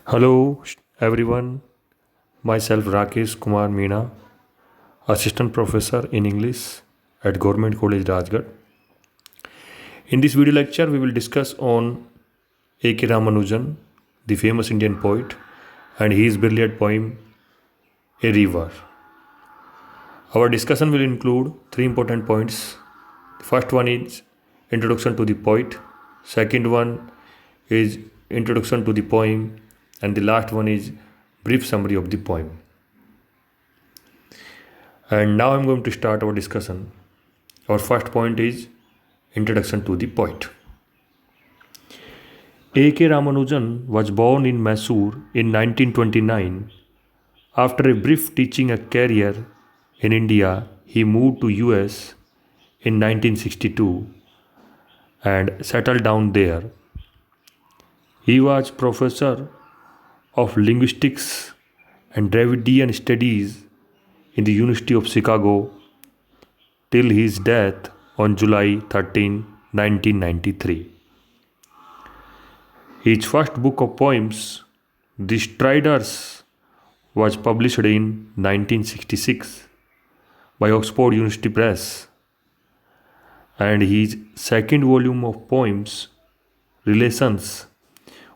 Hello everyone, myself Rakesh Kumar Meena, Assistant Professor in English at Government College Rajgarh. In this video lecture, we will discuss on A.K. Ramanujan, the famous Indian poet, and his brilliant poem A River. Our discussion will include three important points. The first one is introduction to the poet, second one is introduction to the poem, and the last one is brief summary of the poem. And now I'm going to start our discussion. Our first point is introduction to the poet. A.K. Ramanujan was born in Mysore in 1929. After a brief teaching career in India, he moved to US in 1962 and settled down there. He was professor of linguistics and Dravidian studies in the University of Chicago till his death on July 13, 1993. His first book of poems, The Striders, was published in 1966 by Oxford University Press, and his second volume of poems, Relations,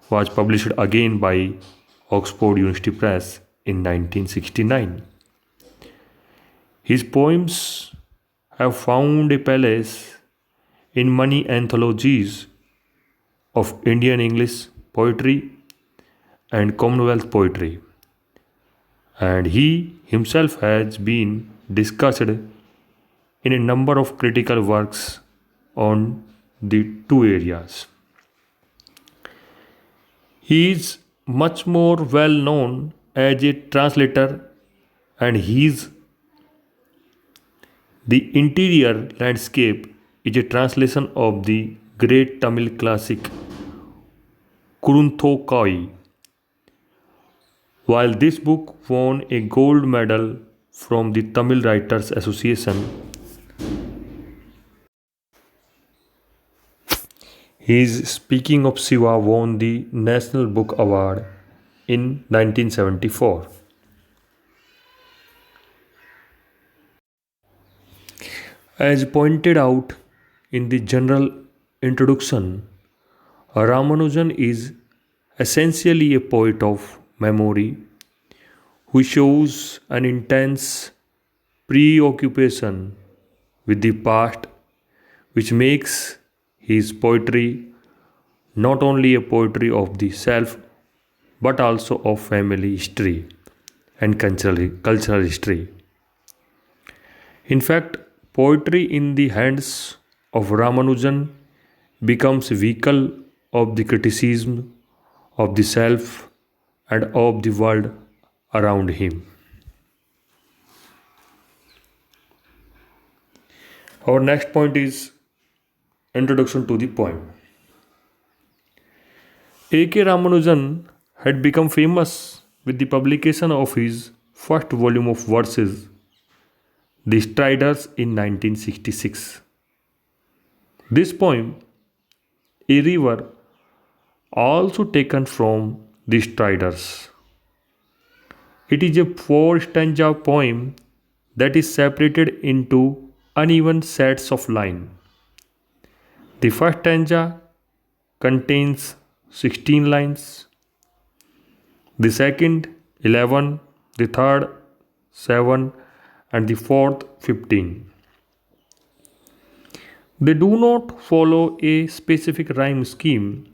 was published again by Oxford University Press in 1969. His poems have found a place in many anthologies of Indian English poetry and Commonwealth poetry, and he himself has been discussed in a number of critical works on the two areas. He is much more well known as a translator, and his The Interior Landscape is a translation of the great Tamil classic Kurunthokai. While this book won a gold medal from the Tamil Writers Association, his Speaking of Shiva won the National Book Award in 1974. As pointed out in the general introduction, Ramanujan is essentially a poet of memory who shows an intense preoccupation with the past, which makes his poetry not only a poetry of the self but also of family history and cultural history. In fact, poetry in the hands of Ramanujan becomes a vehicle of the criticism of the self and of the world around him. Our next point is introduction to the poem. A.K. Ramanujan had become famous with the publication of his first volume of verses, The Striders, in 1966. This poem, A River, also taken from The Striders. It is a four-stanza poem that is separated into uneven sets of lines. The first stanza contains 16 lines, the second 11, the third 7, and the fourth 15. They do not follow a specific rhyme scheme,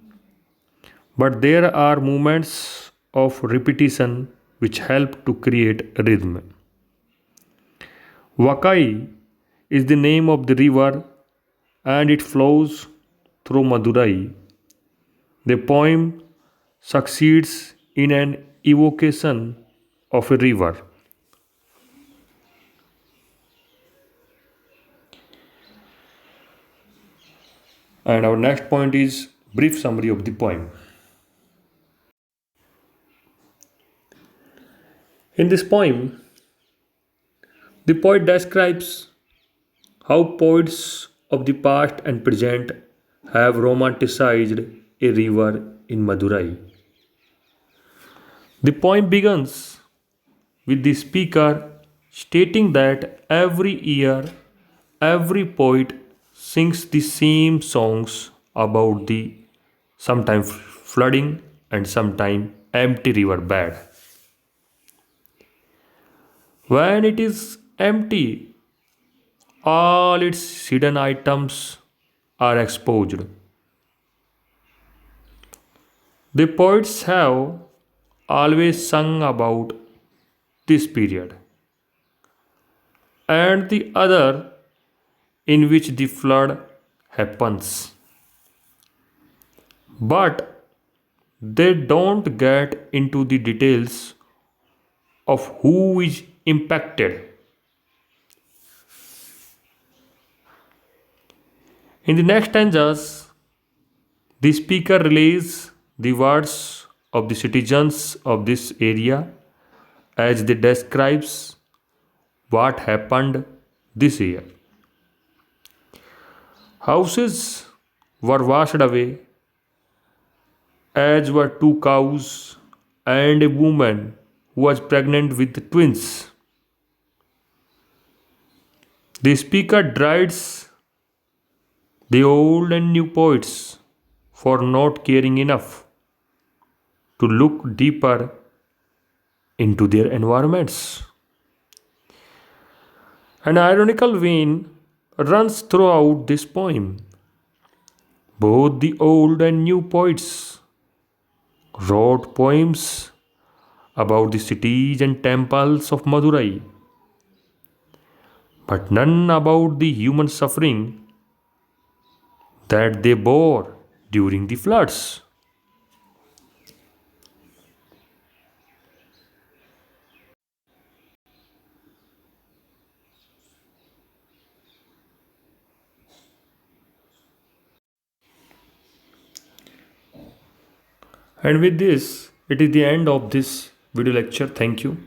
but there are movements of repetition which help to create rhythm. Vakai is the name of the river and it flows through Madurai. The poem succeeds in an evocation of a river. And our next point is brief summary of the poem. In this poem, the poet describes how poets of the past and present have romanticized a river in Madurai. The poem begins with the speaker stating that every year every poet sings the same songs about the sometime flooding and sometime empty river bed. When it is empty, all its hidden items are exposed. The poets have always sung about this period and the other in which the flood happens. But they don't get into the details of who is impacted. In the next stanzas, the speaker relays the words of the citizens of this area as they describes what happened this year. Houses were washed away, as were two cows and a woman who was pregnant with twins. The speaker derides the old and new poets for not caring enough to look deeper into their environments. An ironical vein runs throughout this poem. Both the old and new poets wrote poems about the cities and temples of Madurai, but none about the human suffering that they bore during the floods. And with this, it is the end of this video lecture. Thank you.